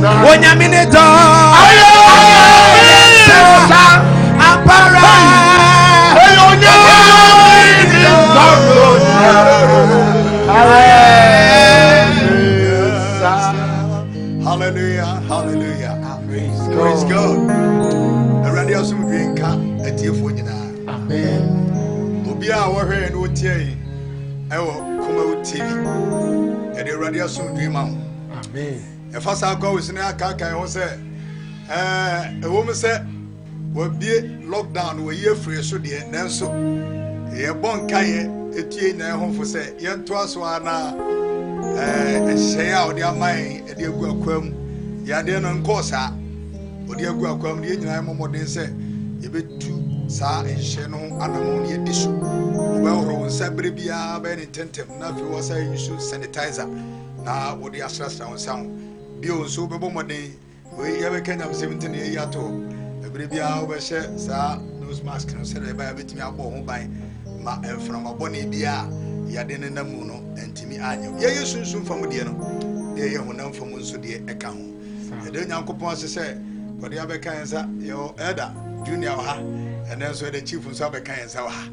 Onyamine Hallelujah, hallelujah. Praise God. Around us we drink a tea for you now. Amen. Obia our hair and what tea. I will come out TV. And the radio soon dream out. Amen. If I saw go in our car, I was a woman said, will be locked down, we're here free, so dear, and so. Ye bon kaye etie na ho fo se ye nto aso ana ehye a odi amai e de egu akwam ya de no nkosa odi egu akwam de nyina momoden se ye betu sa ehye no anamo ne ediso oba horo nsa bere bia ba ne tentem na fi wo sa use sanitizer na odi asrasra won sa bi o so bebo moden we ye be kenya 17 ye yato bere bia wo be hye sa nose mask no se be ba betimi abo ho ban ma from aboni bia ya de na mu no entimi anyo ye yesunsun fam de no ye honam fam nso de eka ho ye de nyankopon se kode abeka yensa yo elder junior ha and then so the chief nso abeka yensa ha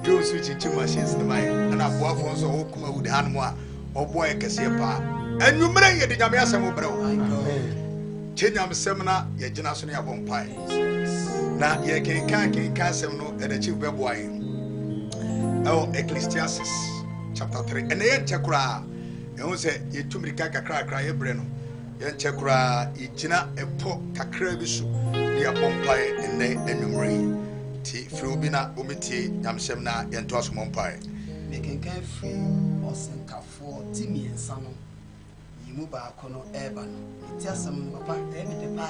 yo switch machines ne mai na aboafo nso wo kuma wudi hanmo a oboy kese pa anwumre ye de nyame asem brew amen chenyam sem na ye gina so ne abompai na ye kenkan sem no the chief beboy Ecclesiastes chapter 3 and yen chekura ehun se yetumri kakra ebre no yen chekura igina epo kakra bi so ne abompai enne enumre ti frubi na omiti nyamsem na yen to asomompai mekenkan free osenkafo timiensa no yimu ba kono eba no ti asem papa de pa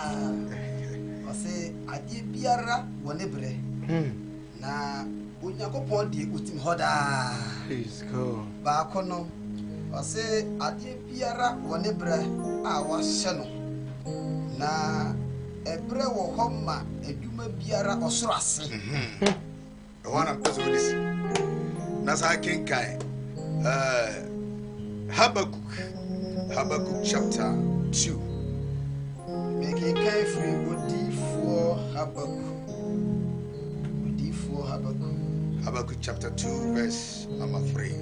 ose ade biara wone bre na Unyakopon di utim hoda. Praise God. Ba kono ose ade biara wone bre a wahye no na ebre wo homma eduma biara osoro ase. The one I'm supposed to this. Nasa kinkai. Habakkuk chapter 2. Make a kai free body for Habakkuk. Habakkuk chapter 2 verse number 3.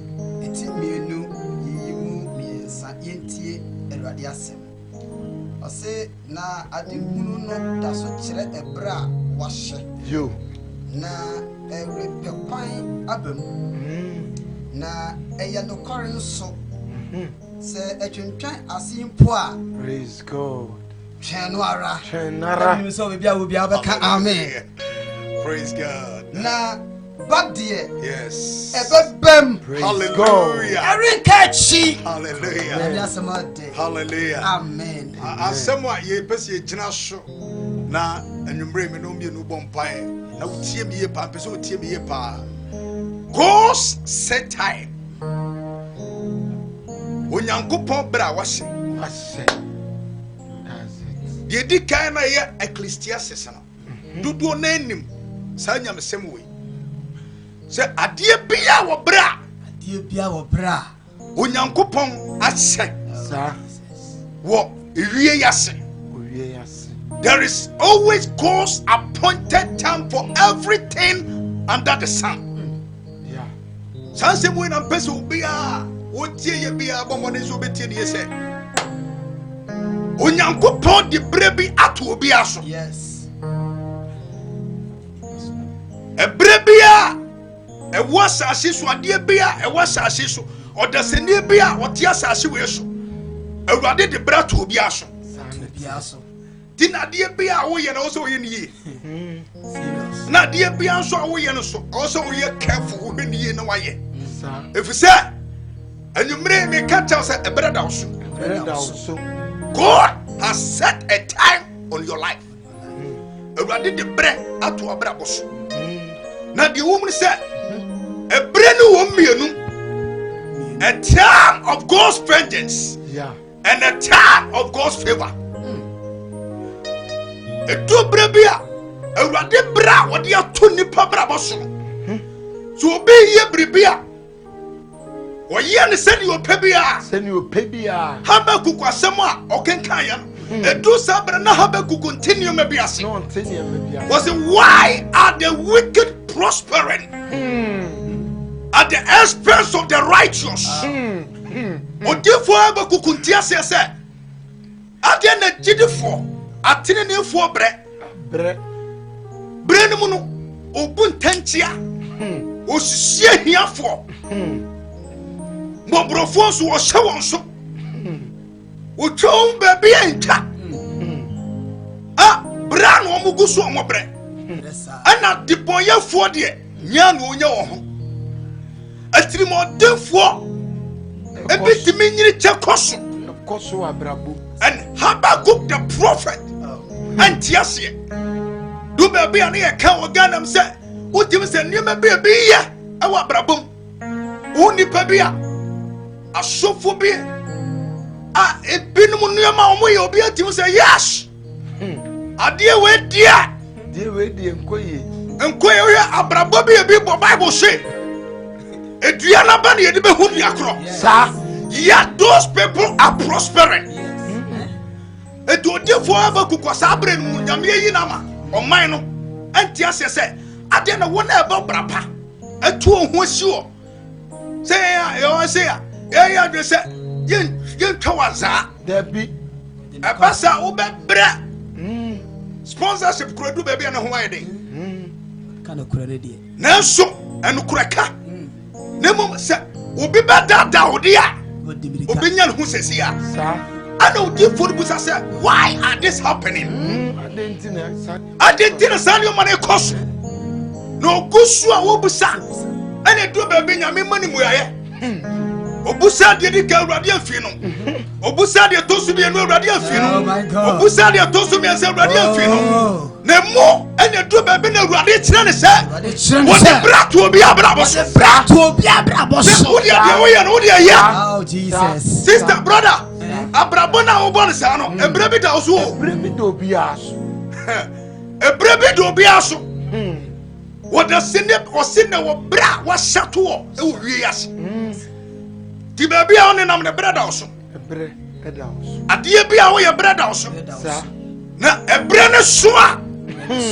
Eti mienu yimu miensa yentie Awurade asem. Ose na adehunu no da so kire ebra wahye. Yo. Na ewrepekwan abam. Na eya no kore nso. Se etwentwan asimpo a. Praise God. Chenwara. Chenara. So bibia beka amen. Praise God. Na but dear, yes. Hallelujah. Hallelujah. Hallelujah. Amen. Asemwa ye pese gina so na anwumre me no mienu bompai na utie me ye pa pese utie me ye pa. God's set time. Onyankopon bra wahye. That's it. Ye di kan na ye Ecclesiastes no. Dudu na anim sa nyamsem we. Se adie bia wo bra Onyankopon ahye sa wo ewie yase. There is always God's appointed time for everything under the sun. Yeah. Sanse mo na pese obia wo tie ye bia bomone so betie ne se Onyankopon di brebi ato obia so. Yes. Ebrebia e was asase ade bia e was asase so odasene bia ote asase we so Awurade de bra to obi aso dina de bia wo ye na wo so ye nie na de bia so wo ye no so wo so wo ye careful wo nie na wa ye efise anumre me ka tell say e bra da so God has set a time on your life. Awurade de bra ato abra boso na de wo mu say a time of God's vengeance, yeah, and a time of God's favor. A two brabia, a radi bra, what you are to nipa braboso. So be ye bribia. Or ye and send you a pebia, send you a pebia. Habakkuk was somewhat, or can kaya. do sabra na Habakkuk continue me biase. No continue me biase. Was why are the wicked prospering at the expense of the righteous? Odifo Habakkuk kuntia say ade na gidifo atene ne fo bre no mu no obun tantia osisie hiafo mobrofo so wo hye won so Uchom baby enta. Bra no omugu so omobre. Ana dipoye fo de nya no onya wo ho. Atirimo defo ebitimi nyiri chekoso. Koso abrabo. And Habakkuk the prophet. And tiasie. Do baby ani e kan oganam se utim se niam baby ya e wa brabom. Uni babia asofo bi ebinum nneema omoye obi atim say yes ade we dia enkoye we abrabo bi Bible say edua na ba na yede be hu dia kro sa yeah those people are prospering edu defo Habakkuk kwasa abre mu nyame yi na ma oman no antia se ade na wona e ba brapa etu ohu asiwo say ya de say yen twawaza Debbie abasa ubebra sponsorship kuredu baby na ho ayede kana kurade de nanso enukuraka nemu se obi badada odia obi nya ho sesia ana odi for busa say why are this happening adentina sanyo mane koso no gusu a wo busa ana do baby nya me mani muyaye Obusa de ka urade afi no obusa de tosu bi enu urade afi no obusa de tosu bi enu urade afi no na mo ene do ba bi na urade kire ne se wo brato obi abrabo so wo de wo ye no wo de ya oh Jesus sister brother abrabo na wo bon sa no ebre bi da oso ebre bi do obi aso wo da sine wo bra wo shato wo e wo wie yase Ti baby a one nam ne brada oso. Ebre eda oso. Ade bia wo ye brada oso. Sa. Na ebre ne so a.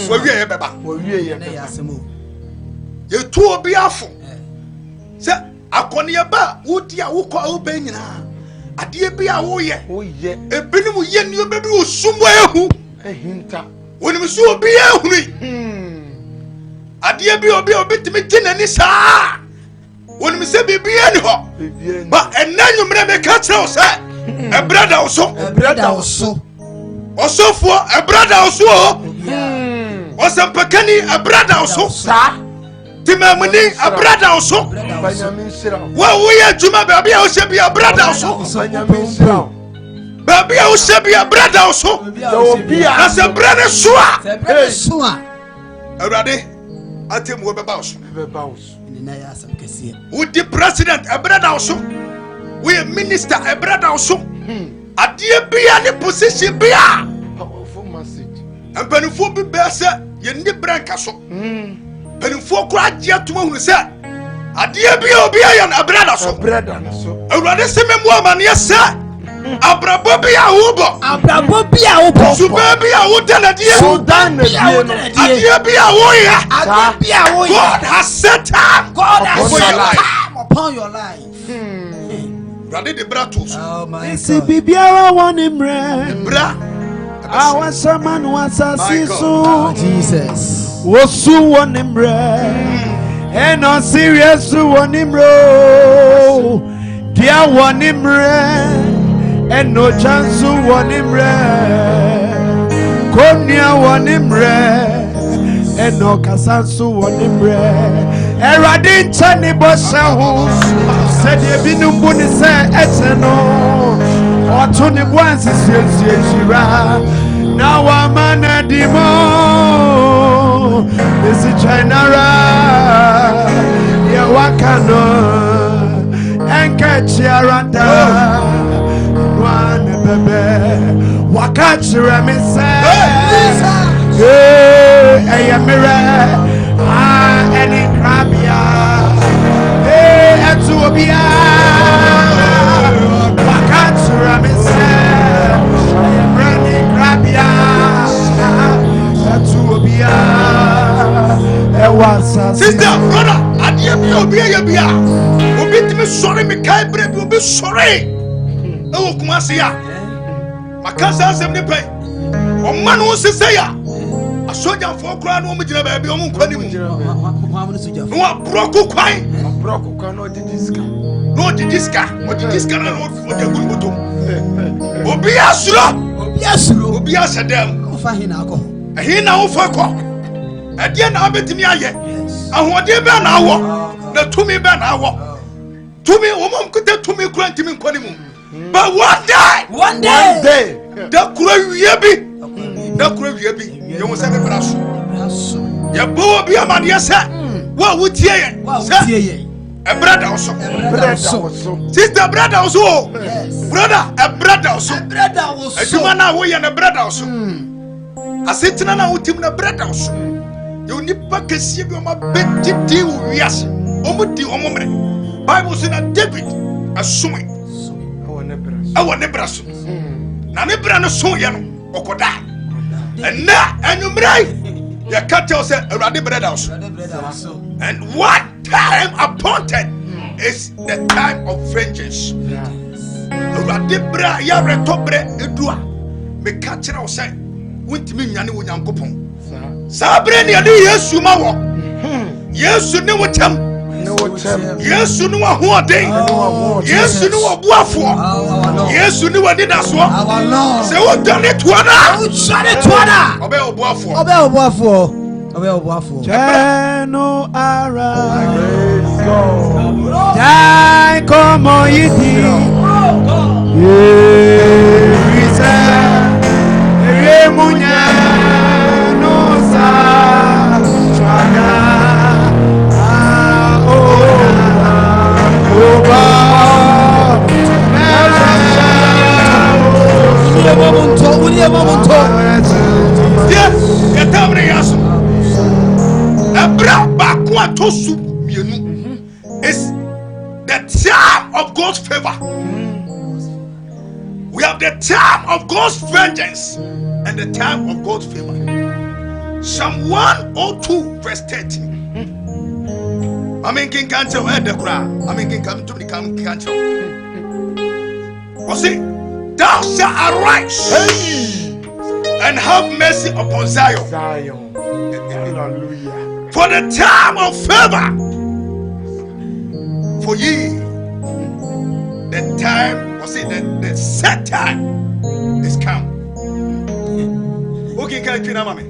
Wo wie ye beba. Wo wie ye beba. Ye tu obi afo. Se akone ye ba wo di a wo ko wo ba nyina. Ade bia wo ye. Wo ye. Ebinim ye ni obebi osumbo ehu. Ehinta. Woni so obi ehuri. Ade bia obi timi ginani saa. When we say baby anyhow, but and then you may make a say a brother also, also for a brother also, or some pekani a brother also, Timamini a brother also. Well, we are Juma baby, I should be a brother also. Baby, I should be a brother also. As a brother, sure. Already, I tell you about with the president, a brother also. We a minister, a brother also. A dear be any position be a powerful message. And Benifo be better, you need brancaso. Benifo cried yet to who said, a dear be a brother so. A rather same woman, yes, sir. Abrabobia ubo. Subabia udana dia. Adibia woya. God has set time. Upon your life. Brother the bratos. Oh my God. Si bibiara wanimre. Bra. Awa shaman wasasisu. Jesus. Wosu wanimre. Eno serious wanimro. Dia wanimre. And no chance one imre, Konya one imre, and no Casansu one imre. Eradin Chani Boshahu said ye binu buni say eteno, or Tony Boans is Shira. Now a man at Dimo, this is China, Yawakano, and catch Yaranda. Wakachira me say, hey, a mirror, any crabia, hey, a tuobia. Wakachira me say, I am ready. Sister, brother, and you be a obi me sorry me kai bre bi obi sorry. Oh, Kumasi ya. Makasa asem ne pai. O man wo sese ya. Asoja fo kura no mo gina ba bi o mo nkwani mu. No abroku kwan. Abroku kwan no di diska. No di diska. O di diska na no o de gun botom. Obi asuro. Obi asedem. Ofa hina akọ. Hina wo fa kọ. Ade na abetimi aye. Ahode be na awo. Na tumi be na awo. Tumi wo mom kete tumi kura ntimi nkwani mu. But one day, the kura bi. You must have a brass. Your boy be a man, yes, sir. What would you say? A brother also. Sister, brother also. Brother, a brother also. A man, and a brother also. I said, Nana, with him, a brother also. You need back a see you, my big deal, yes. Almost the moment. Bible said that David, assuming. I want never so. Na never no so ya no okoda. And na anumrai ya catch say Awurade brother house. And what time appointed is the time of vengeance. Awurade bra ya retobre edua. Me catch na say wontimi nyane wo Nyankopon. Sa bre ne ade Yesu ma wo. Yesu ne wo tam. Yesu ni wa huoden. Yesu ni wa buafo. Yesu ni wa didaso. Se wo dane tuana. Obe obuafo. Jeno ara. Dai como yidi. Risa. Remunya no sa. Chana. It's the time of God's favor. We have the time of God's vengeance and the time of God's favor. Psalm 102 verse 13. I mean, King Cancer, where the crowd. I mean, King come to the King Cancer. Or see, thou shalt arise and have mercy upon Zion. Hallelujah. For the time of favor. For ye, the time, or see, the set time is come. Okay, can you know, mommy?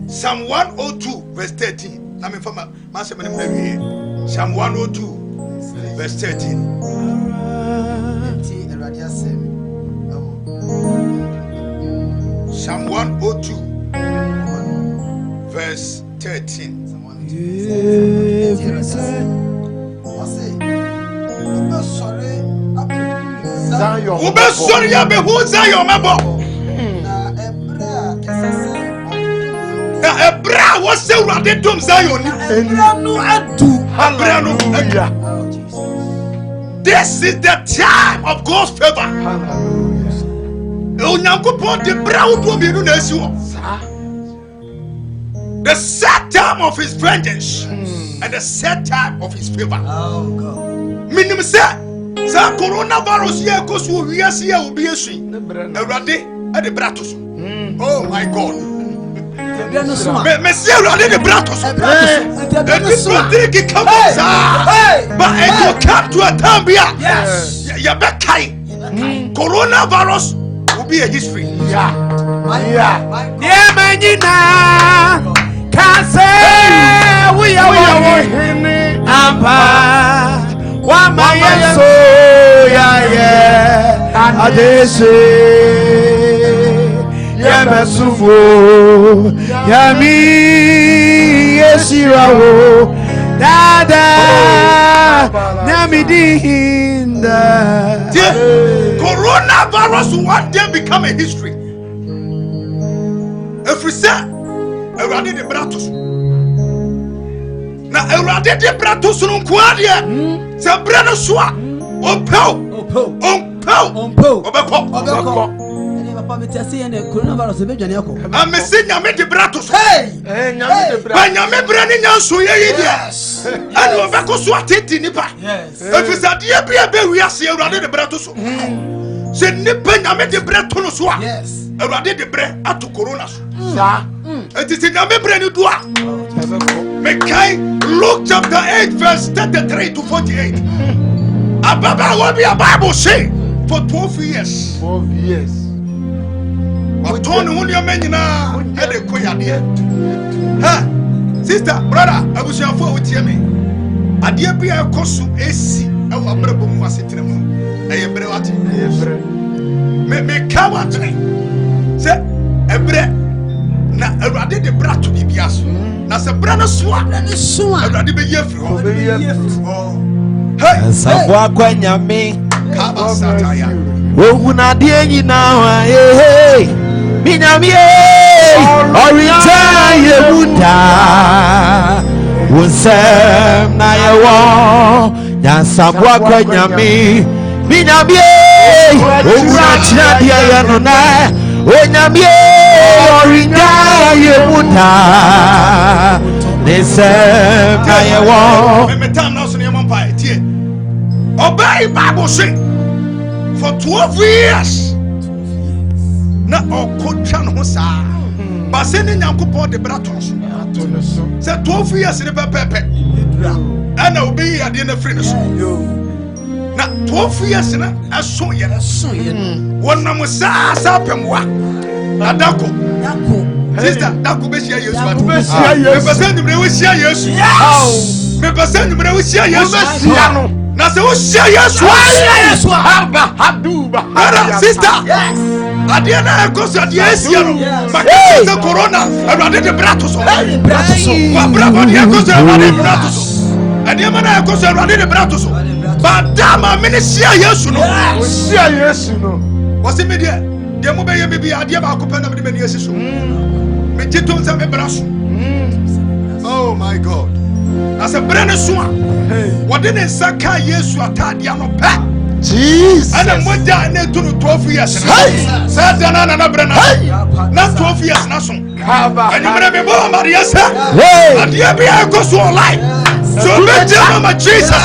Psalm 102, verse 13. I mean, from Psalm 102, verse 13. Psalm 102, verse 13. Ebra was say Awurade dom Zion. Hallelujah. This is the time of God's favor. Hallelujah. The set time of his vengeance and the set time of his favor. Oh God. Minimum say coronavirus here goes to we are here will be a swing. Awurade at the bratos. Oh my God. Mais si elle a des bras tous, and this one thing come but it will come to a time where coronavirus will be a history. Yeah, manina, can't say we are Ampa, one my so yeah, Adese. Yamasuvo Yami Yeshirawo Dada Namidinda. Coronavirus will one day become a history. If we say Awurade de bratos na Awurade de bratos no kwaade se bra no so a ompel obeko Papa me tell say na coronavirus be dwane akọ. I'm saying nyame de brato so. Hey! Nyame de bra. Ba nyame bra ni nyanso ye dia. Ani obeko so atete nipa. Yes. Efisa de bia be wi ase Awurade de brato so. Se nipa nyame de brato no so a. Yes. Awurade de bre ato corona so. Sa. Enti se nyame bre ni do a. Mekai Luke chapter 8 verse 33 to 48. Ababa will be a Bible say for 12 years. 12 years. But Tony when you men na e dey koya de. Ha! Sister, brother, abusuafo wo tie me. Ade bia ekosu esi e wo abrabo mu asetere mu. Eye bre wate. Eye bre. Me ka wate. Se ebre na Awurade de bra to bibia so. Na se bra no so a, Awurade be yefri ho. Be yefri. Hey! Sabwa kwa nyame. Kaba sataya. Ohuna die nyina hey. Minyame orita yemuda. Wonsem na yewo. Ya sabwa kwa nyame. Minyame ohuna china die yano na. Onyame orita yemuda. Nesem na yewo. Me time now so near empire tie. Obey Bible say for 12 years. Na okotwa no sa. Ba se ni Nyankopon de brato so. Ato no so. Se 12 years ne pepepe. Ana obi ade na free no so. Na 12 years na aso ye. Wonam sa pemwa. Adako. Sister, dako be share Yesu atu. Be share Yesu. Me pese nimre we share Yesu. Me pese nimre we share Yesu. Na se we share Yesu. Haba haduba. Sister. Yes. Ade na ekoso ade asia no. Makete corona, Awurade de brato so. Wa brabo de ekoso Awurade de brato so. Ade ma na ekoso Awurade de brato so. Ba dama me ne share Yesu no. Share Yesu no. Wose me de mo be ye bibi ade ba ko pena me de me Yesu so. Me jitom se me braso. Oh my God. As a brand so a. What didn't saka Yesu atade ano pa. Jesus. And I'm one day na 12 years. Hey! Said na brana. Hey! Na 12 years na so. Kaba. And you me bo Maria say. Hey! And you be go so life. So be tell my Jesus.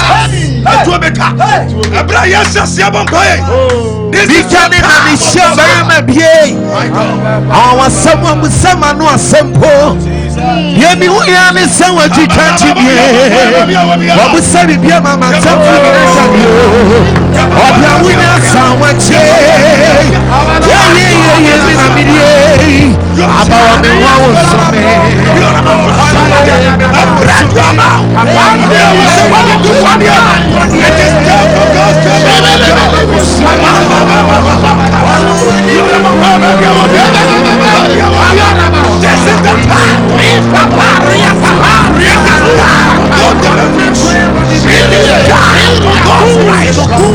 And to be ka. Abra Jesus ya bon pay. This is Bikani na mishamba yemebie. my God. Awa samwa musama no asempo. Yemi uya ni sanwa chikanchi bie. Wabusabi bia mama tafu ni Obia uya sanwa che. Ye minamidie. Abawa me wa usome.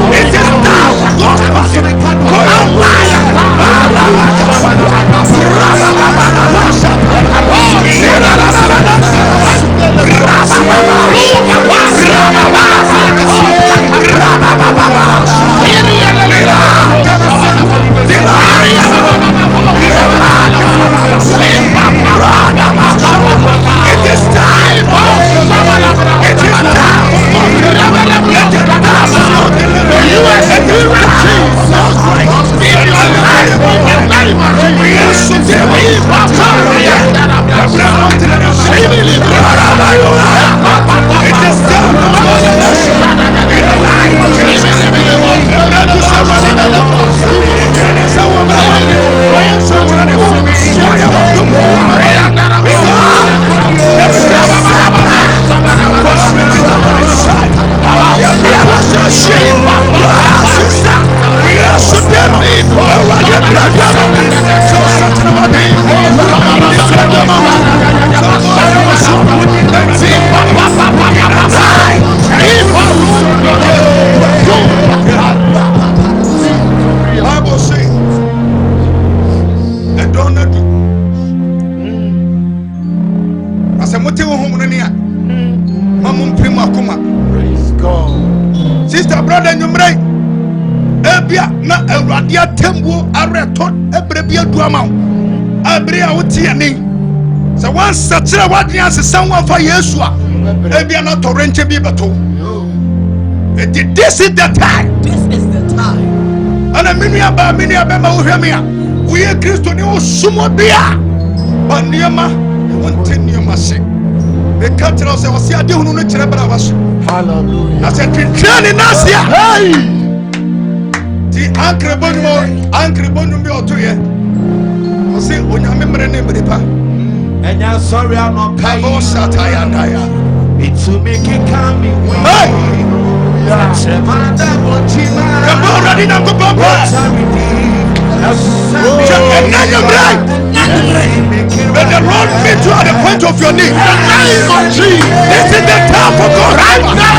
It is now. Radia Tembo, Aretot, Ebrebia Duamau, Abria Utiani. So once such a what is someone for Yeshua, Ebiana Torrente Bibato. This is the time. This is the time. And a mini we are Christian, you sumo beer. But Niama, one ten you must say. The country of the don't know hallelujah. I said, training us here. Hey, the Uncle Bono to you. I say, when you remember name of the pa. And I'm sorry, I'm not paying. It's to make it coming. Hey, Let the Lord meet you at the point of your need. This is the time for God right now.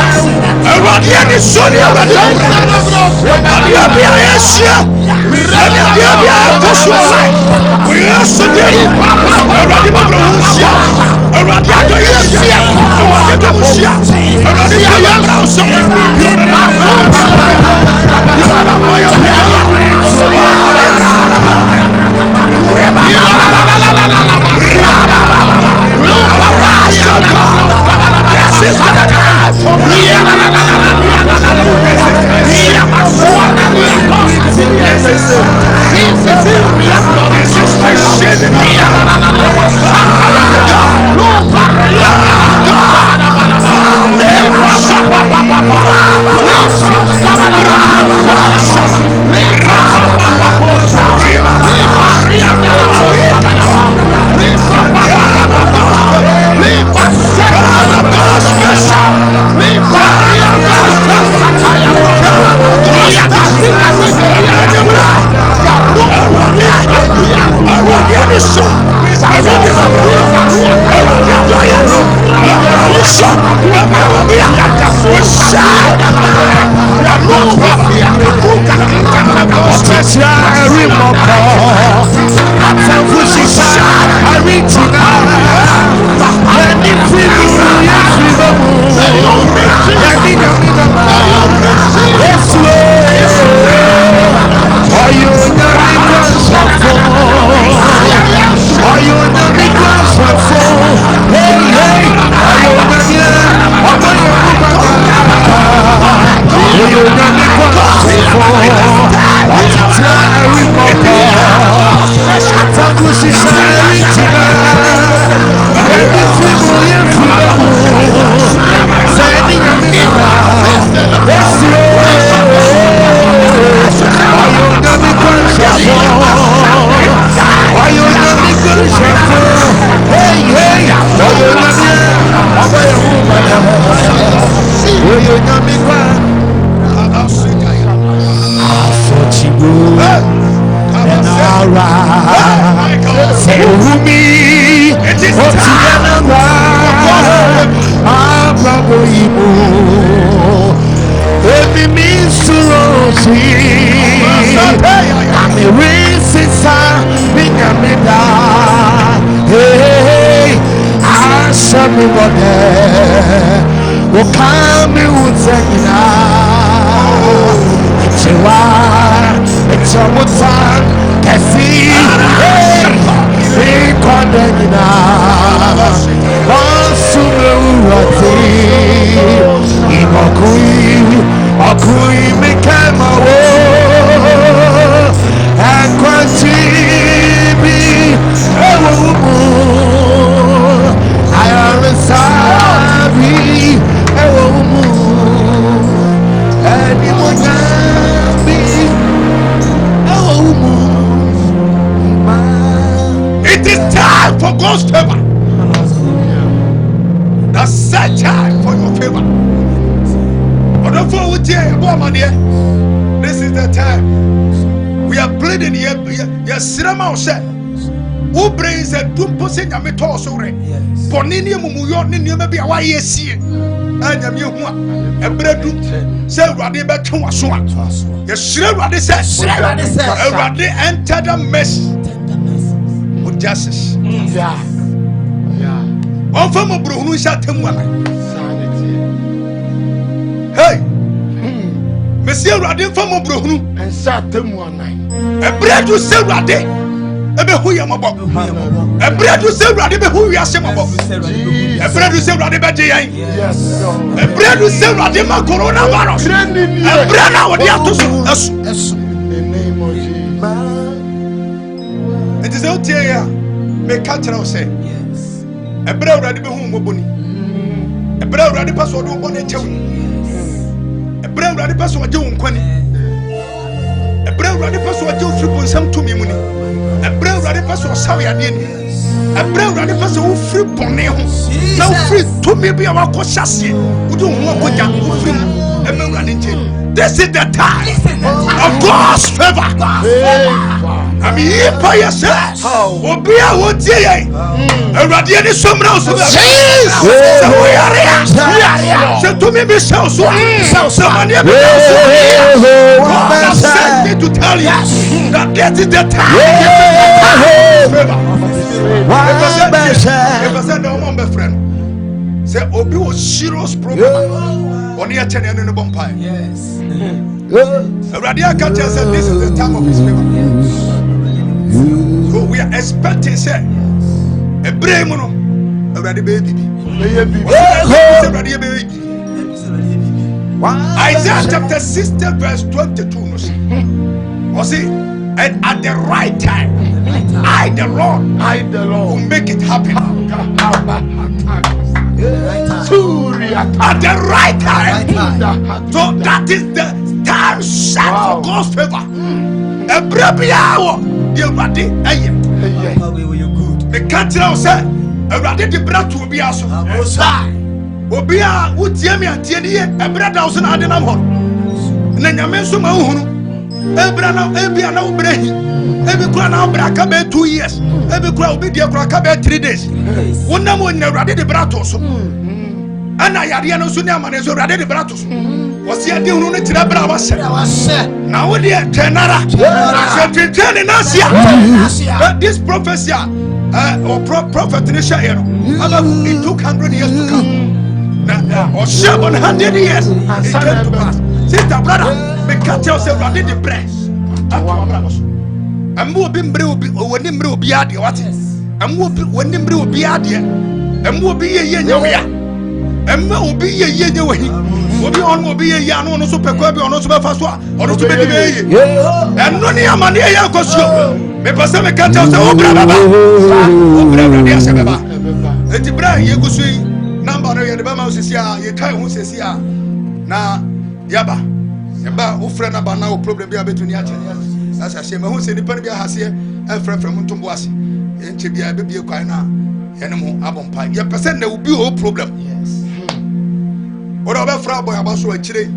This is the time. We are pleading here. Yes, who brings a dumping a metal sorry? Bonini Mumuyo, Nini, maybe a YSC. And a new one, a bread room. Say, Raddy back to a swan. Yes, Raddy says, Raddy entered the mess with justice. One from a Bruno shot him. Hey, Messi Radin from Obrohunu. And Satan one night. A bread to say Radin. Ebe who you mabo. A bread to say Radin who you are semabo. A bread to say Radin Baji. Yes. A bread to say Radin coronavirus. A bread now what you have to In the name of Jesus. It is out here. Me catch now say. Yes. A bread Radin who moboni. A bread Radin password who bonnet. A bread Radin password Joe Quani. A bread Radin password Joe Free some to me money. A bread Radin password Sawi Adini. A bread Radin password free Bonnet. Now free to me be our Coshassi. Who don't want to get free. A bread Radin. This is the time of God's favor. I mean, if I yourself, Obia would say, a radiant summer of Jesus. We are here. So to me, be so someone sent me to tell you that this is the time. If I said, no, my friend, say, Obi was serious problem on the attendant in the bonfire. Yes. A radiant catcher said, this is the time of his favor. So we are expecting, say, a brave mono, a ready baby. Isaiah chapter 60, verse 22. Or see, and at the right time, I, the Lord, will make it happen. At the right time. So that is the time set for God's favor. A brave hour. You ready? Hey, the country say, a ready to bring to be also. Obia, would Yemi and Tiedi, a brother house in Adenamon. And then you mention my own. Every now, Brehi, every crown now, Brakabe 2 years, every crown will be dear Brakabe 3 days. One number when you're ready to Bratos. And I had no sooner man is already the Bratos. Was here doing it to the Bravas? Now, we are Tenara. But this prophecy or prophet it took 100 years to come. Or 700 years it came to pass. Sister, brother, me catch yourself ready the press. And more been brewed when him brew be at what is. And more when him brew be at here. And more be a year. And more be a year away. Will be a young one, super quabi, or not super fast one, or not to be and no near money. I got you. Maybe some can't tell the old brother. It's a brand you go see number of the Bamas is here. You tell who says here. Now, Yaba, who friend about now problem between the as I say, my who said the Pentecost has here and friend from Muntumbuasi. And to be a baby, quite now. Animal abon pie. Your percent there will be a problem. Yes. What about Frau Boy about so a chile?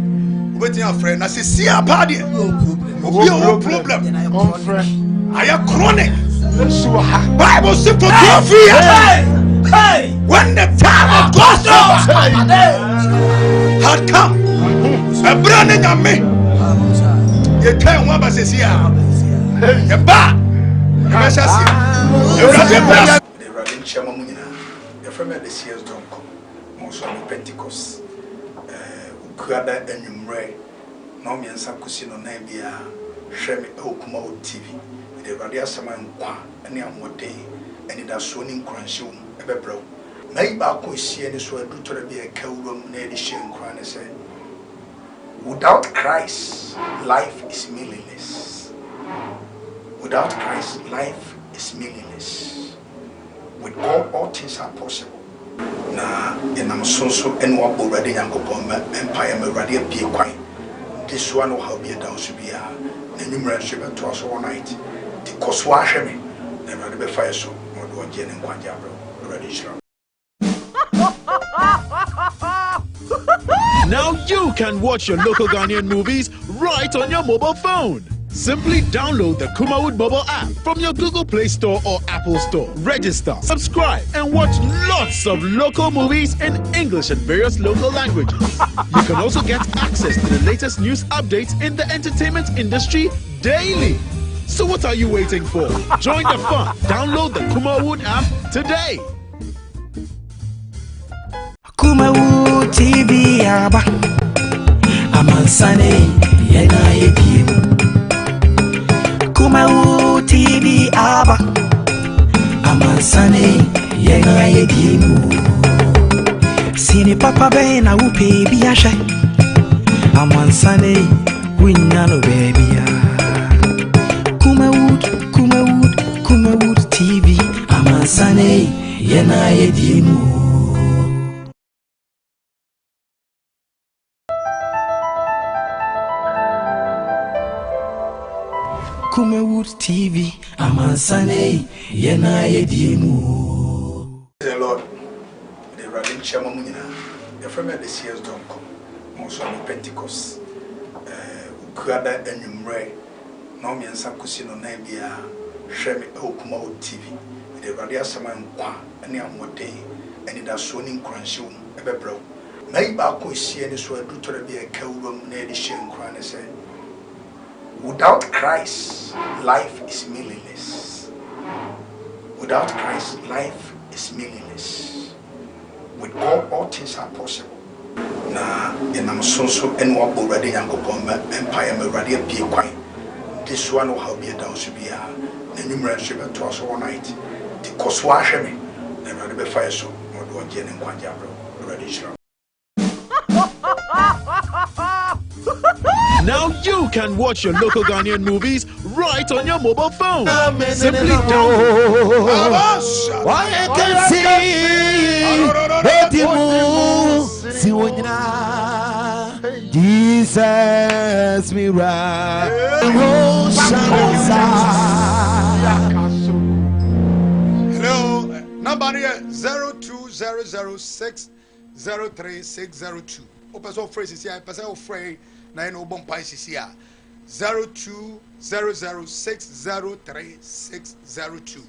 Waiting a friend. I say, see a party. No problem. I am chronic. Bible says for 12 years. Hey! When the time of God's had come, a brand in me. You tell one of us here. A bar. The Radin Chamamina, the friend of this year's Donkor, most of the Pentecost. Kuada and Yumre, Nomi and Sakusino Nabia, Shemi Okumo TV, the Radia Saman Kwa, and Yamwa Day, and it has swinging cranshum, a bebro. Maybe I could see any sort of to be a cowroom near the Shin Kran said. Without Christ, life is meaningless. Without Christ, life is meaningless. With God, all things are possible. Na enam sonso eno already yankopon empire me ready be kwan this one will help you down so bia na numero shebe to so one night the koso ahwe me na ready be fire so no do je ne kwanja bro ready sure. Now you can watch your local Ghanaian movies right on your mobile phone. Simply download the Kumawood mobile app from your Google Play Store or Apple Store. Register, subscribe, and watch lots of local movies in English and various local languages. You can also get access to the latest news updates in the entertainment industry daily. So what are you waiting for? Join the fun. Download the Kumawood app today. Kumawood TV, I'm on Sunday. yena yedimu. Kumawood TV aba amansane yena yedimu. Sini papa be na upe biasha amansane winnano baby ya. Kumawood TV amansane yena yedimu. Kumawood TV amansane yena yedimu. The Lord, the Radin Chamamina, the friend of the CS Donkor, also on Pentecost, Kuada and Yumre, Nomi and Sakusino Nabia, Shemi Okumawood TV, the Radia Saman Kwa, and Yamote, and it has swinging cranshum, ever bro. Maybe I could see any sort of to be a cowroom near the Shin Cran say. Without Christ, life is meaningless. Without Christ, life is meaningless. With God, all things are possible. Na I'm so and what already young empire already appear quite. This one will be a down to be a numerous ship to us all night. The cost wash me, and rather be fire so, or do a gen and one jabro already sure. Now you can watch your local Ghanaian movies right on your mobile phone. Simply download. Why I can see Jesus me right. Hello, number here 0200603602. Open so phrases here. Person afraid. Na eno bom pai sisi a 0200603602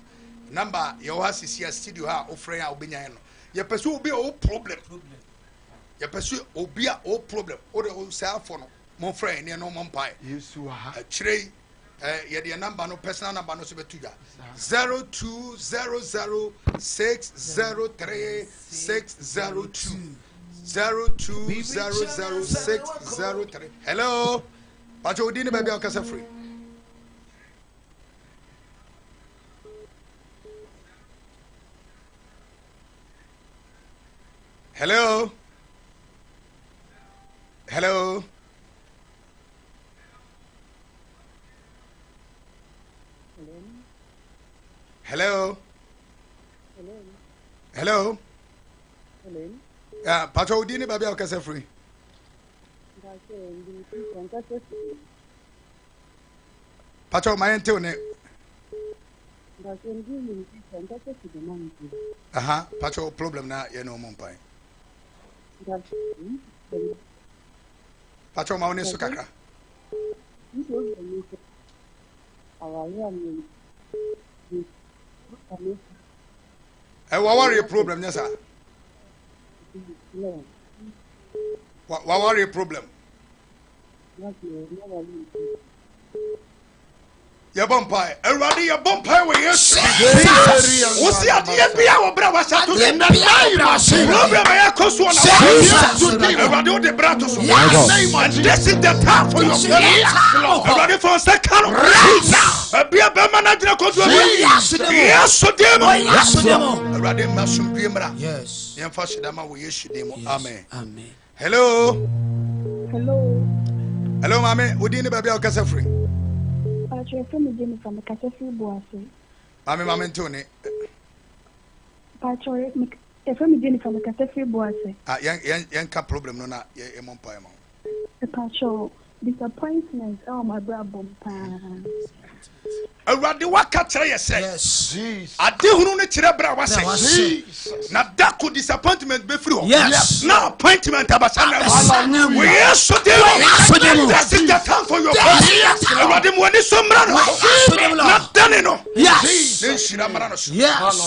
number your sisi a studio ha ofrey a obenya no ye person obi o problem ye person obi a o problem o de o say for no mo frey ne no mo pai Yesu ha chire ye de number no personal number no so betuja 0200603602 02000603. Hello. Pacho Udini baby Okasa free. Hello. Hello. Hello. Hello. Yeah, Pacho Udini baby Okasa free. Pacho my Antone. Pacho problem na ye no mompai. Pacho ma one sukaka. What worry problem, yes sir? What worry problem? Your bumpire, already your bumpire with your shit. What's the idea? Be our brother, to the night. And this is the time for your ready for a second. Be a manager. Yes, so yes. Amen. Amen. Hello. Hello. Hello, Mammy. Would you never be a casa free? Patrick from Jenny from the Cassafree Boise. Mammy Tony. Patrick from Jenny from the Cassafree Boise. Young problem, no, not a monpire. Patrick, disappointment. Oh, my brother. Already what catch I say? Yes. I didn't know Chirabra was saying. Now that could disappointment be free. Yes. Now appointment about we are so that's the time for your already one is some not done no. Yes. Yes.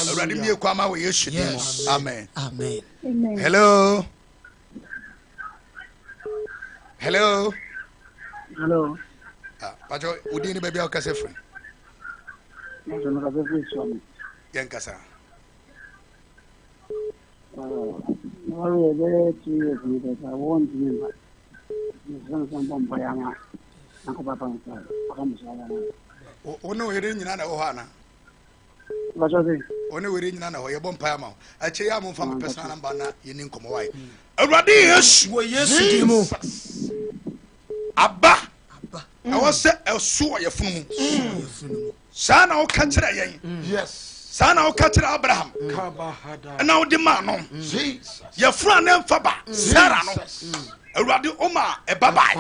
Already me come away. Yes. Amen. Amen. Hello. Hello. Hello. Pacho, Udini baby au kase friend. Yang kasa. I want to Some Bompayama, Uncle Papa, Ono ere nyina na wo ha na. What was it? Ono ere nyina na wo ye bom pa ma. A che ya mo fa me personal number na ye ni nkomo wai. Awurade Yesu wo Yesu di mu Abba. I was say so ye funu mu. Sa na wo ka kire yen. Yes. Sa na wo ka kire Abraham. kabahada Na wo di ma no. Jesus. Ye fra na mfa ba. Sarah no. Awurade oma e babai.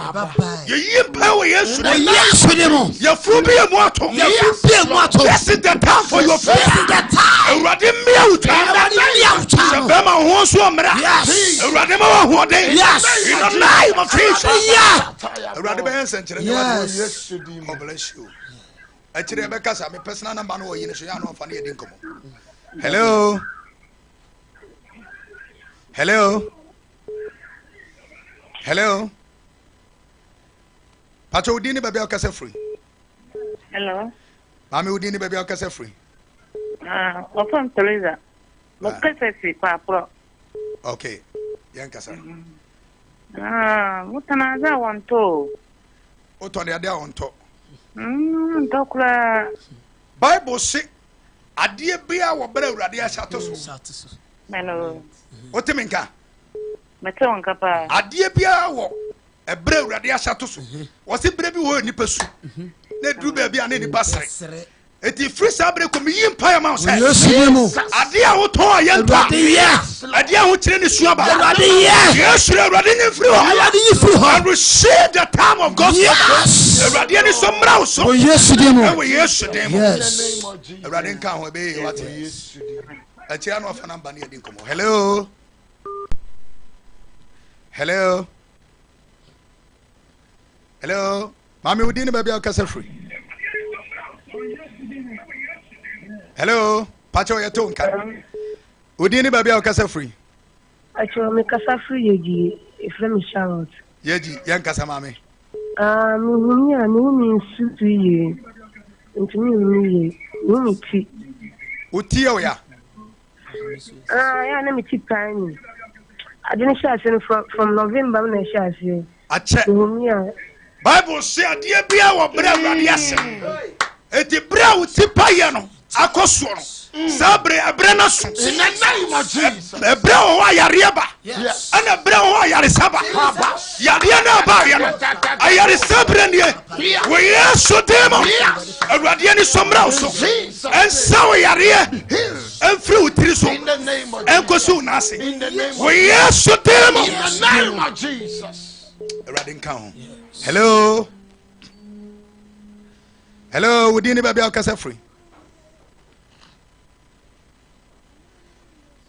Ye yimpa wo Yesu di. Yesu di mu. Ye fru bi e mu ato. Ye fru bi e mu ato. This is the time for your faith. This is the time. Awurade mmea uta. Awurade mmea uta. Sebe ma ho so mmra. Yes. Awurade ma ho den. Yes. In the name of Jesus. Yeah. Awurade be answer kire ne Yes. Yesu di mu. God bless you. Akire be kasa me personal number no yi ne so ya no fa ne yedi nkomo. Hello. Hello. Hello. Pacho udini baby akase free. Hello. Mami udini baby akase free. Ofam Teresa. Mokase fi kwa pro. Okay. Yankasa. Mutana za wanto. Oto de ade onto. Dokura. Bible say adie bia wo bra urade asato so. Meno. Otiminka. Mete wonka pa. Adie bia wo ebra urade asato so. Wo se bra bi wo nipa su. Na duru ba bia na nipa sere. Eti free sabre ko mi yimpa ya ma say. Yesu di mu. Ade a wo ton ayenta. Yes. Ade a wo kire ni suaba. Yes. Yesu urade ni free ho. Awurade yi firi hɔ. And receive the time of God's Yes. Urade ni so mra so. Wo Yesu di mu. Ewe Yesu dem. Yes. Urade nka ho be what Yesu dem. Achia no afa number na yedi nkomo. Hello. Hello. Hello. Mami udini baby akasa free. Hello. Pacho ya tonka. Udini baby akasa free. Acho me kasa free yeji iframe Charlotte. Yeji yankasa mami. Me huni a me huni sutu ye. Ntumi huni ye. Huni ti. Uti o ya. Ya na me ti plan. I didn't share from November when I share. Ache. Huni a Bible say adie bia wo bra urade asem. Eti bra uti pa ye no akoso no. Sabre abra na so. In the name of Jesus. Ebra wo ayare ba. Yes. Ana bra wo ayare saba. Yare na ba ye no. Ayare sabre ne. We Yesu demo. Urade ni somra so. Ensa wo yare. Enfri utiri so. In the name of Enkoso unase. In the name of We Yesu demo. In the name of Jesus. Urade nka ho. Hello. Hello, would you baby akasa free?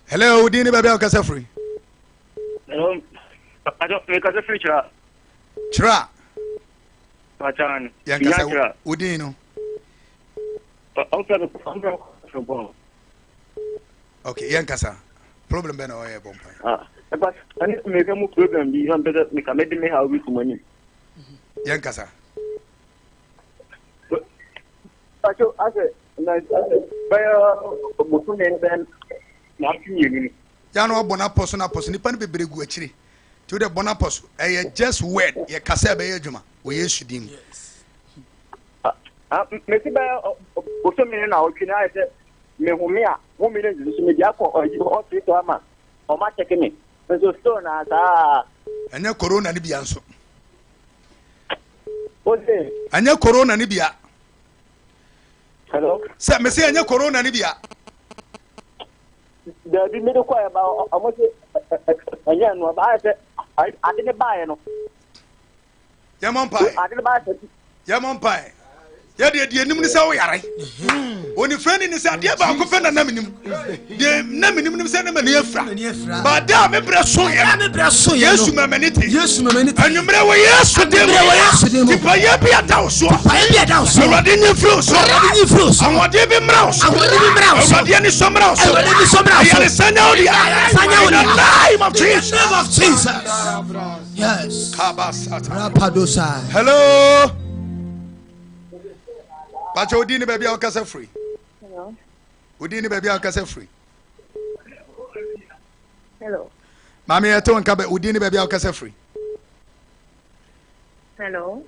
Hello, would you baby akasa free? Hello. I don't make a free chat. Chra. Pachan. Yankasa would you know? Okay, Yankasa. Problem ben or bomb. But I need to make a move program. You have better make a medicine how we money. Yankasa. I said, by a Muslim then not you. Yano Bonapos na pos nipa be bregu achiri. To the Bonapos, just word ye kasa be adwuma. We yesudim. Maybe by Muslim now can I say me humia 1 million is media or you ought to ama or my checking me. So stone as Anya corona ni bianso. Okay. Anya corona ni bia. Hello. Say me say anya corona ni bia. There be middle choir about almost again no I said I didn't buy no. Yamon I didn't buy it. Yamon pai. Ya de enim ni say wo yare. Oni friend ni say de ba ko fe na naminim. De naminim ni say na mani afra. Ba da me bre so ye. Yesu mamaniti. Yesu mamaniti. Anumre wo Yesu dem. Ti pa ye bia da so. Pa ye bia da so. Awade ni fro so. Awade ni fro so. Awade bi mra so. Awade bi mra so. Awade ni so mra so. Awade ni so mra so. Ayale sanya odi. Sanya odi. In the name of Jesus. In the name of Jesus. Yes. Kabasata. Rapadosa. Hello. Pacho udini baby akasa free. Hello. Udini baby akasa free. Hello. Mami eto nka be udini baby akasa free. Hello.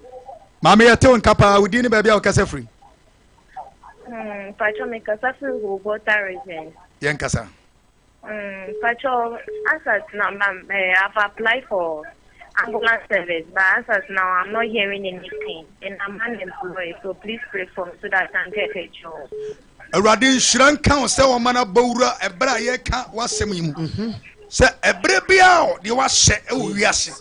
Mama yate on kapa udi ni baby akasa free. Pacho me kasa free go water region. Yen kasa. Pacho, as at now, I've applied for ambulance service, but as at now, I'm not hearing anything, and I'm unemployed. So please pray for me so that I can get a job. A radin shran kan se o mana bawura ebra ye ka wasem yimu. Se ebre bia de wa hye e wo wiase.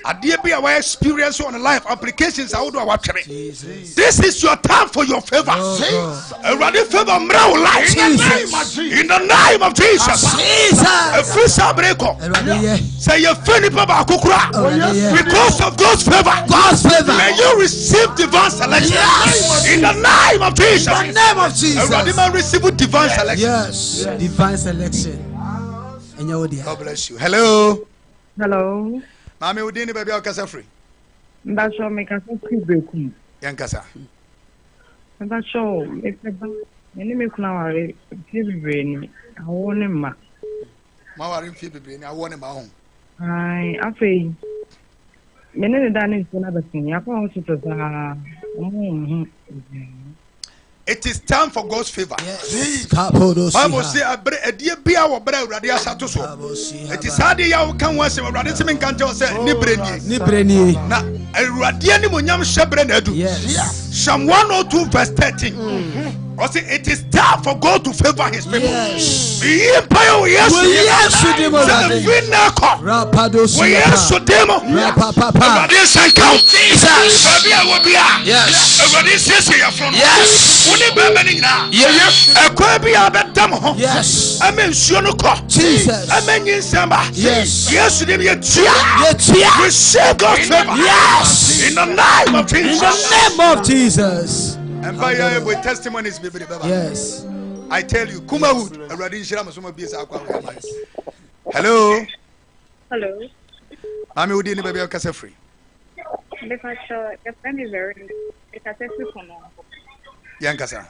Ade bia wa experience on life applications I would wa twere. This is your time for your favor. A radin favor mra wo life. In the name of Jesus. A free breko. Say you feel ba kokura. Because of God's favor. May you receive divine selection. In the name of Jesus. In the name of Jesus. A radin receive divine selection. Yes. Divine selection. God bless you. Hello. Hello. Mami udini baby akasa free. Ndacho me kasa free breku. Yan kasa. Ndacho me peba. Eni me kuna ware free breku. Awone ma. Ma ware free breku ni awone ma hon. Ai, afei. Menene dani sona basin. Yakwa hospital za. It is time for God's favor. Yes. Bible say adie bia wo bra urade asato so. It is hard ya kan wase urade se men kan tell say ni brenie. Na urade ni monyam hyebre na adu. Yes. Psalm 102 verse 13. I say it is time for God to favor his people. Yes. We empire yes. We yes to demo. Urade san count. Jesus. Yes. Urade say ya from. Yes. Yes. Amen. Jesus. Amen. Yes. Yes. Receive God's favor. Yes. In the name of Jesus. In the name of Jesus. And by with testimonies, baby. Yes. I tell you, Kumawood. Hello. Hello. I'm Udini baby Casa free. Because your friend is very successful for now. Yankasa.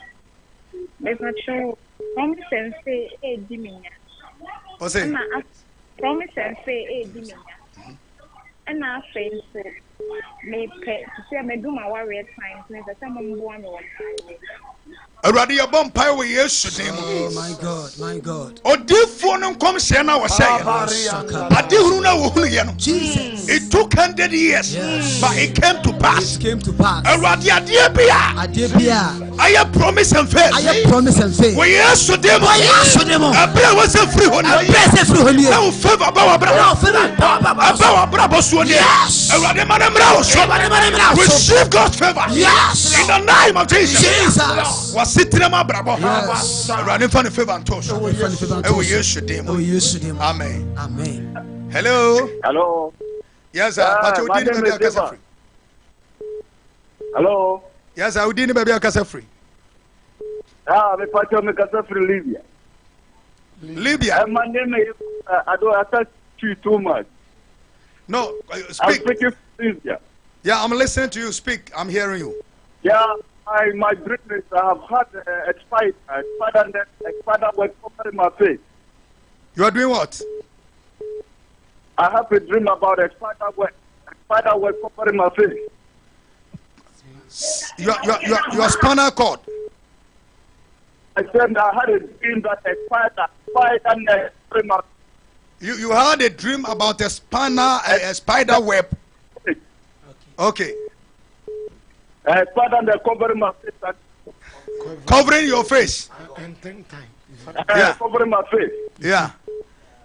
Because promise and say a dimina. O say promise and say a dimina. And I say may pay to say I do my warrior times and the someone born one. Already a bomb pie with yes. Oh my God, my God. O dear phone come Siena was saying, I didn't know Jesus. It took 100 years, but it came to pass. It came to pass. Already a dear I have promise and faith. I have promise and faith. We yes to them. A bear was a free one. A bear free one. No favor about our brother. Yes. Receive God's favor. Yes. In the name of Jesus. Jesus. Was sitting in my brother. Yes. Running for the favor and toast. Oh, yes, to them. Oh, yes, to them. Amen. Amen. Hello. Hello. Yes, sir. Hello. Yes, I would need baby a casa free. Me pacho me casa free Libya. Libya. My name is I don't attach you too much. No, speak. I'm speaking Libya. Yeah, I'm listening to you speak. I'm hearing you. Yeah, my dream is I have had a spider was covering my face. You are doing what? I have a dream about a spider was covering my face. Your spinal cord. I said I had a dream that a spider You had a dream about a spider web. Okay. A spider covering my face. Covering your face. Yeah. Covering my face. Yeah.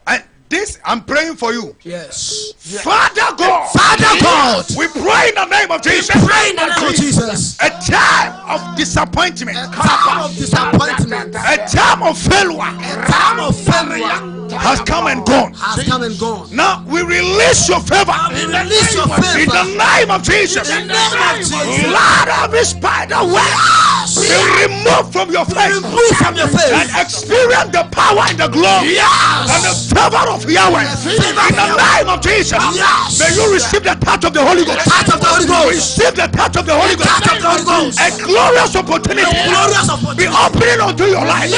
And this, I'm praying for you. Yes. Father God. Father God. We pray in the name of Jesus. We pray in the name of Jesus. A time of disappointment. A time of disappointment. A time of failure. A time of failure. Has come and gone. Has come and gone. Now we release your favor. We release your favor. In the name of Jesus. In the name of Jesus. Lord of the spider web. be removed from your face. And experience the power and the glory and the favor of Yahweh. In the name of Jesus. May you receive the touch of the Holy Ghost. Receive the touch of the Holy Ghost. A glorious opportunity be opening unto your life.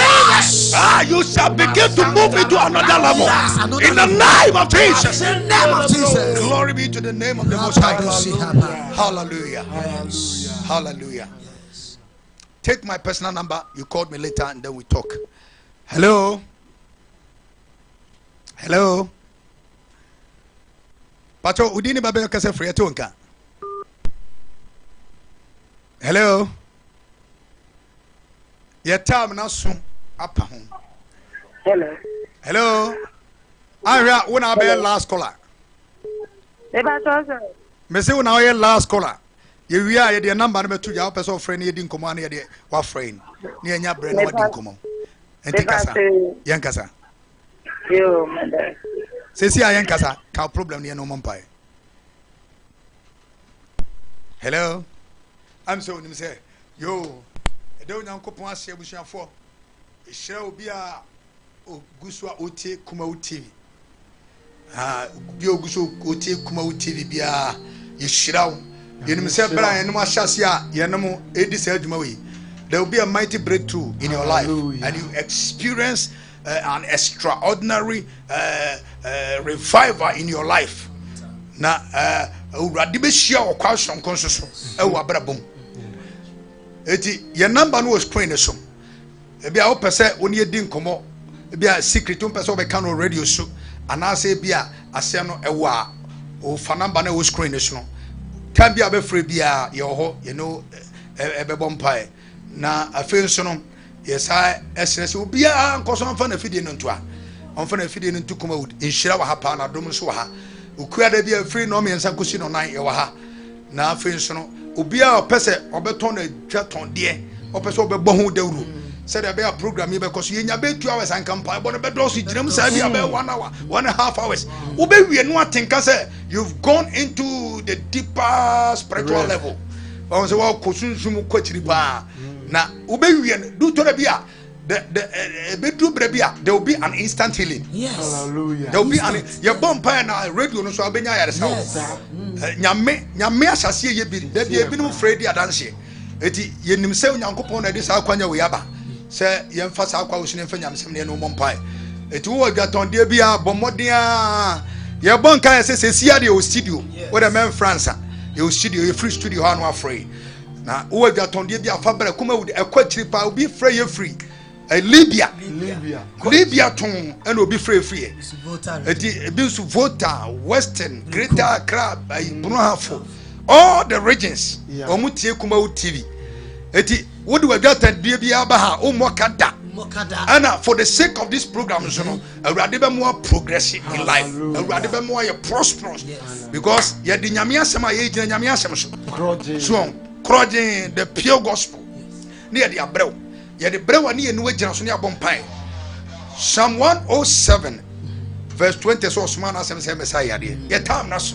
You shall begin to move into another level. In the name of Jesus. Glory be to the name of the Most High. Hallelujah. Hallelujah. Take my personal number. You called me later and then we talk. Hello. Hello. Pacho udini babe kase free tonka. Hello. Your time now soon up home. Hello. Hello. I when I be last caller. Me say when I last caller. You we are the number me to your person friend you didn't come on here wa friend. Ni anya brand wa didn't come on. Enti kasa. Yan kasa. Yo, man. Say yan kasa. Ka problem ni no mompai. Hello. I'm so him say, yo, e dey onyankopon ase abusuafo. E hira obi a ogusua otie kuma otie. Bi ogusua otie kuma otie bia ye hira wo. Ye nim say bra ye no ahyase a ye no edi say adwuma we. There will be a mighty breakthrough in your life and you experience an extraordinary revival in your life. Na urade be hia okwa sonko so e wo abrabom. Eti your number no was screen so. Ebi a wo pese woni edi nkomo. Ebi a secret wo pese wo be kan radio so. Ana say ebi a ase no e wo a o fa number na wo screen so no. Can be a be free bia ye ho you know e be bompae. Na afen so no yes I essence obi a nkoso amfa na fidie no ntoa. Amfa na fidie no ntu kuma wood. Inhira wa ha pa na dom so wa ha. Okuada bia free no me nsa kosi no nan ye wa ha. Na afen so no obi a opese obeton na twaton de opese obebo ho dawru said there be a program e be koso yenya be 2 hours and camp but be do so ginam sa bia be 1 hour 1.5 hours wo be wie no atenka say you've gone into the deeper spiritual level on say wa kosunsun kwatiri ba na wo be wie do to bia the bedroom brebia there will be an instant healing. Yes. Hallelujah. There will be an your bompa na radio no so abenya ya resel. Nyame asase ye bi da bi ebi no fredi adanse. Eti yenim se onyankopon na de sa kwanya we aba. Se ye mfa sa kwa wo sune mfa nyamsem ne no bompa. Eti wo gaton de bia bomoden a ye bonka ya se sia de o studio. Wo the men France ye studio ye free studio ha no afrey. Na wo gaton de bia fa bere kuma wo ekwatiri pa obi free ye free. Libya ton and will be free. Ebisu Volta, Western, Greater Accra, Bruhafo, all the regions. Omutie Kumau TV. Eti what do we get at Bibia Baha, Mokada. And for the sake of this program, you know, a rather more progressive in life, a rather more prosperous, because you're the Yamiasama age and Yamiasam. So, crowding the pure gospel near the Abreu. The brewani and way generation bompai. Psalm 107 verse 20 so small as Messiah. Yet time nas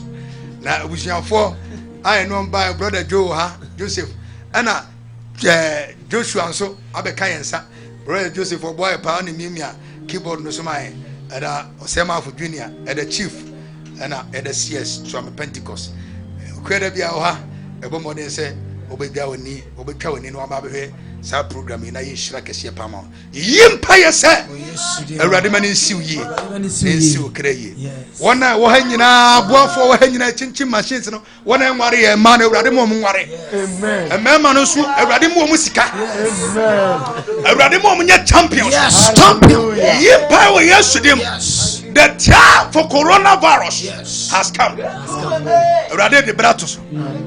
na vision for I know by brother Joe Joseph Anna Joshua so abekayensa brother Joseph for boy pound mimia keyboard no so my and Osema for junior at the chief and at the CS so I'm a Pentecost. Kweda bia ha ebo modern say obebia woni obetwa woni no ababe sa program ina ye shira kese pama yimpa ye se awurade mani nsiw ye nsiw kreye wona wo hanyina boafo wo hanyina chinchin machines no wona nware ye ma na awurade mo nware amen emema no so awurade mo sika amen awurade mo nya champions champion yimpa wo yesu dim the time for coronavirus has come awurade de brato so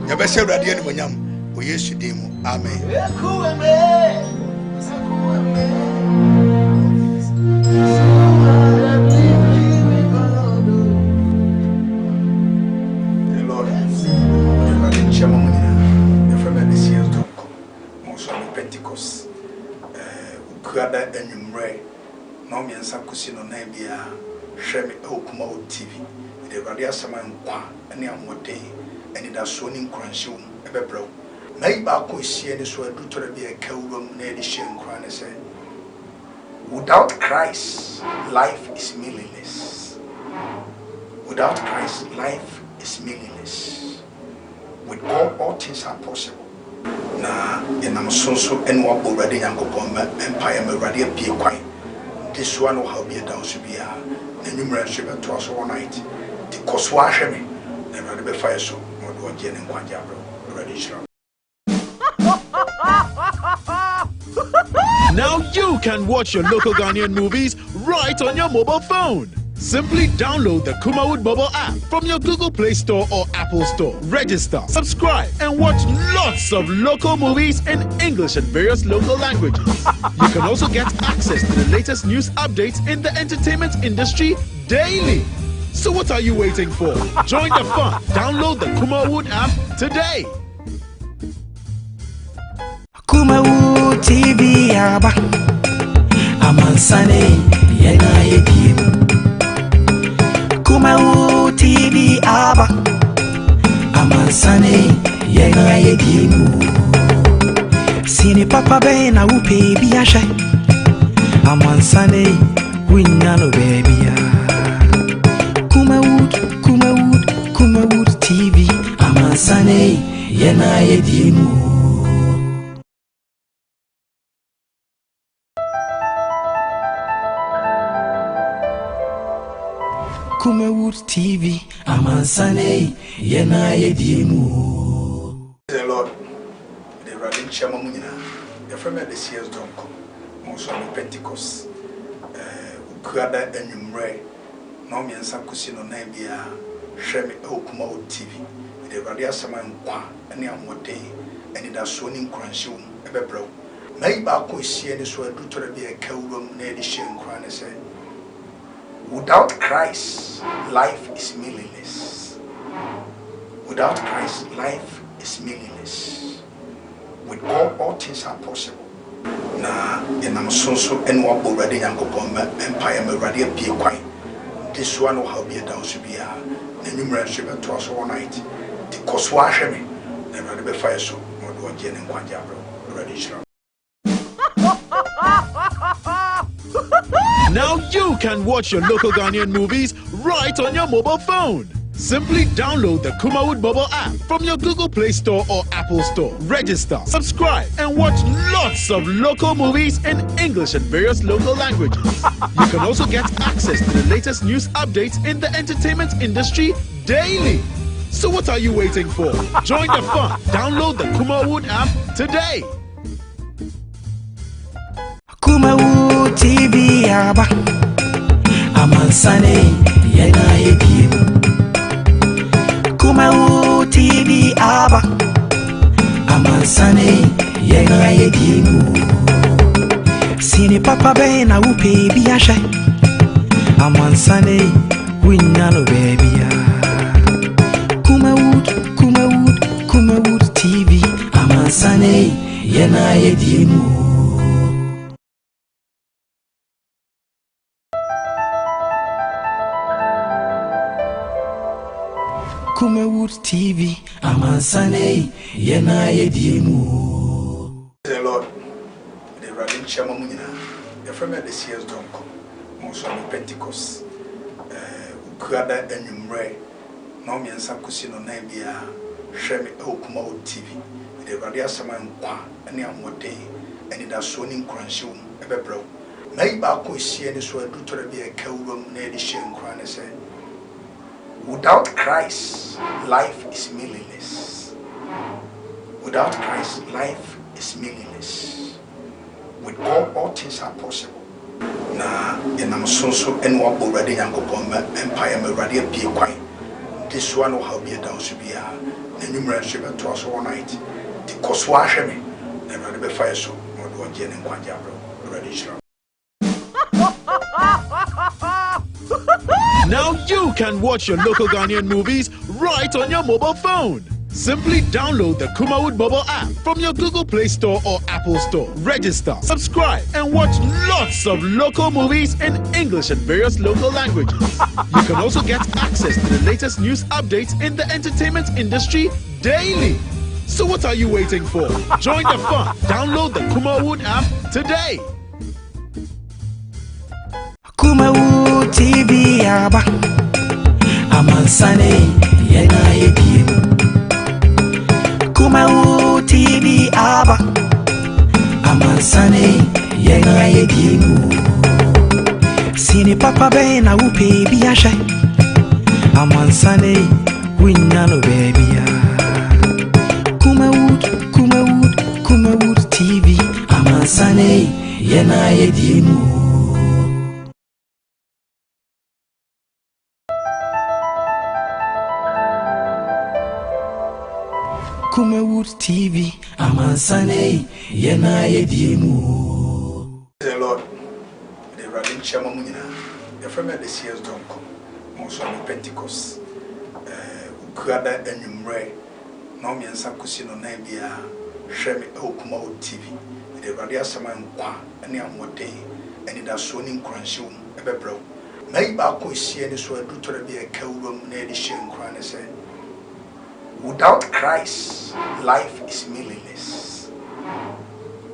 ye be se awurade ani monyam wo yesu dim amen. Pentecost. Ukuada enyumre. No me ansa kusi no na bia hwe me okuma o TV. The radio asama nkwa ene amode ene da so ni nkranhye wo ebebrew. Maybe I could see any sort of to be a cowroom near the Shin Crown and say, without Christ, life is meaningless. Without Christ, life is meaningless. With God, all things are possible. Na and I'm so and what already young upon my empire, my radio be quiet. This one will help you down to be a numerous ship to us all night. The cost wash me, never be fire so, or do a gen and one jabro, already sure. Now you can watch your local Ghanaian movies right on your mobile phone. Simply download the Kumawood mobile app from your Google Play Store or Apple Store. Register, subscribe, and watch lots of local movies in English and various local languages. You can also get access to the latest news updates in the entertainment industry daily. So what are you waiting for? Join the fun. Download the Kumawood app today. Kumawood TV aba Amansane yena yedimu Kumawood TV aba Amansane yena yedimu Sini papa be na upe biashe Amansane winnano baby ya Kumawood TV Amansane yena yedimu Kumawood TV, Amansane, yena yedimu. The Lord, the Radin Chamamina, the friend of the CS Donkor, also on Pentecost, Ukuada and Yumre, Nomi and Sakusino Nabia, Shemi Kumawood TV, the Radia Saman Kwa, and Yamote, and it has swimming cranshum, ever bro. Maybe I could see any sort of to be a cowroom near the Shin Crown and say, without Christ, life is meaningless. Without Christ, life is meaningless. With God, all things are possible. Na and I'm so and what already young upon my empire, my radio be quiet. This one will help you down to be a numerous ship to us all night. The cost wash me, never be fire so, or do a gen and one jabro, already sure. Now you can watch your local Ghanaian movies right on your mobile phone. Simply download the Kumawood mobile app from your Google Play Store or Apple Store. Register, subscribe, and watch lots of local movies in English and various local languages. You can also get access to the latest news updates in the entertainment industry daily. So what are you waiting for? Join the fun. Download the Kumawood app today. Kumawood TV aba Amansane yena yedimu Kumawood TV aba Amansane yena yedimu Sini papa be na upe biashe Amansane winnano baby ya Kumawood TV Amansane yena yedimu Kumawood TV, Amansane, yena yedimu. The Lord, the Radin Chamamina, the friend of the CS Donkor, also on Pentecost, Ukuada and Yumre, Nomi and Sakusino Nabia, Shemi Kumawood TV, the Radia Saman Kwa, and Yamote, and it has swimming cranshum, ever bro. Maybe I could see any sort of to be a cowroom near the Shin Crown and say, without Christ, life is meaningless. Without Christ, life is meaningless. With God, all things are possible. Na and I'm so and what already young upon my empire, my radio be quiet. This one will help you down to be a numerous ship to us all night. The cost wash me, never be fire so, or do a gen and one jabro, already sure. Now you can watch your local Ghanaian movies right on your mobile phone. Simply download the Kumawood mobile app from your Google Play Store or Apple Store. Register, subscribe, and watch lots of local movies in English and various local languages. You can also get access to the latest news updates in the entertainment industry daily. So what are you waiting for? Join the fun. Download the Kumawood app today. Kumawood TV aba Amansane yena yedimu Kumawood TV aba Amansane yena yedimu Sini papa be na upe biashe Amansane winna no baby ya Kumawood TV Amansane yena yedimu Kumawood TV Amansane yena yedimu. The Lord, the Radin Chamamina, the friend of the CS Donkor, also on Pentecost, Kuada and Yumre, Nomi and Sakusino Nabia, Shemi Kumawood TV, the Radia Saman Kwa, and Yamote, and it has swinging cranshum, Ebebro. Maybe I could see any sort of to be a cowroom near the Shin Cran say. Without Christ, life is meaningless.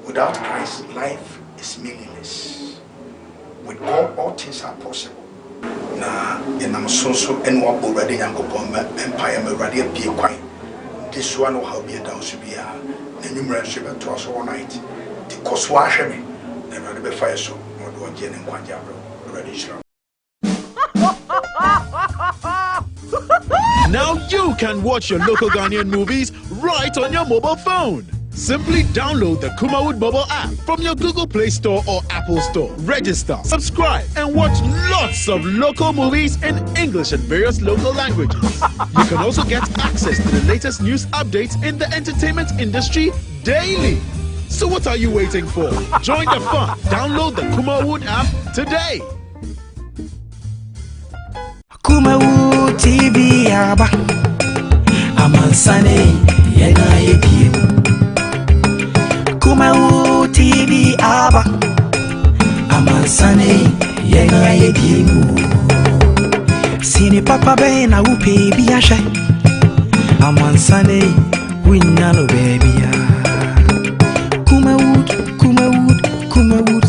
Without Christ, life is meaningless. With God, all things are possible. Na I'm so and what already Yankopon Empire already appear quite. This one will be a down to be a numerous ship to us all night. The cost wash me, and rather be fire so, or do a gen and one jabro, already sure. Now you can watch your local Ghanaian movies right on your mobile phone. Simply download the Kumawood mobile app from your Google Play Store or Apple Store. Register, subscribe, and watch lots of local movies in English and various local languages. You can also get access to the latest news updates in the entertainment industry daily. So what are you waiting for? Join the fun. Download the Kumawood app today. Kumawood TV aba Amansane yena yedimu Kumawood TV aba Amansane yena yedimu Sini papa be na upe biashe Amansane winna no baby ya Kumawood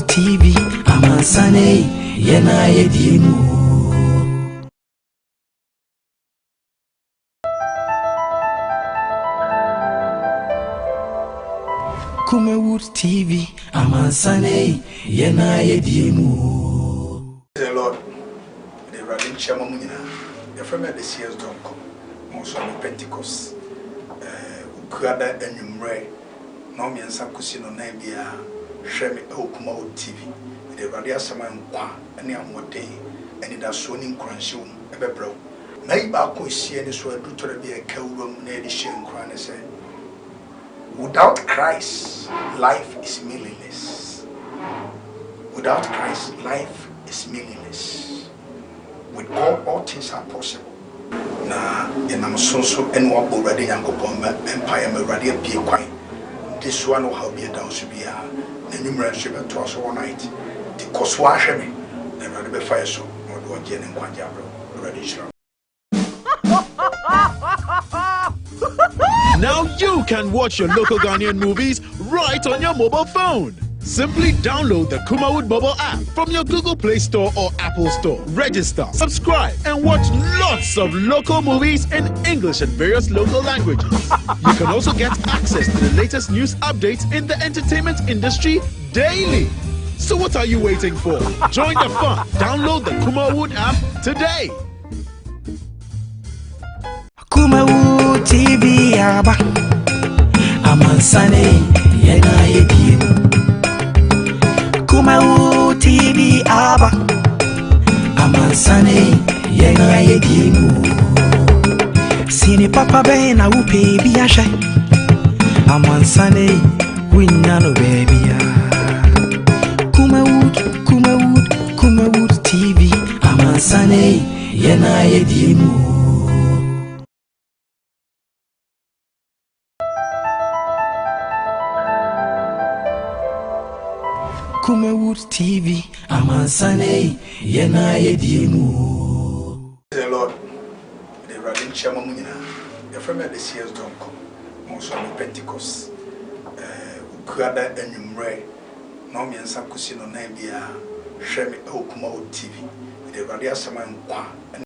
TV Amansane yena yedimu Kumawood TV Amansane yena yedimu. The Lord, the Radin Chamamina, the friend of the CS Donkor, also on Pentecost, Kuada and Yumre, Nomi and Sakusino Nabia, Shemi Kumawood TV, the Radia Saman Kwa, and Yamote, and it has swinging cranshum, Ebebro. Maybe I could see any sort of to be a cowroom near the Shin Cran say. Without Christ, life is meaningless. Without Christ, life is meaningless. With God, all things are possible. Na I'm so and what already Yankopon Empire already appear quite. This one will be a down to be a numerous ship to us all night. The cost wash me, and rather be fire so, or do a gen and one jabro, already sure. Now you can watch your local Ghanaian movies right on your mobile phone. Simply download the Kumawood mobile app from your Google Play Store or Apple Store. Register, subscribe, and watch lots of local movies in English and various local languages. You can also get access to the latest news updates in the entertainment industry daily. So what are you waiting for? Join the fun. Download the Kumawood app today. Kumawood TV aba Amansane yena yedimu Kumawood TV aba Amansane yena yedimu Sini papa be na upe biashe Amansane winna no baby ya Kumawood TV Amansane yena yedimu Kumawood TV Amansane yena yedimu. The Lord, the Radin Chamamina, the friend of the CS Donkor, so Pentecost ukuada enwumre na me nsa kusi no na bia hwe me okuma o TV de radio asema nkwa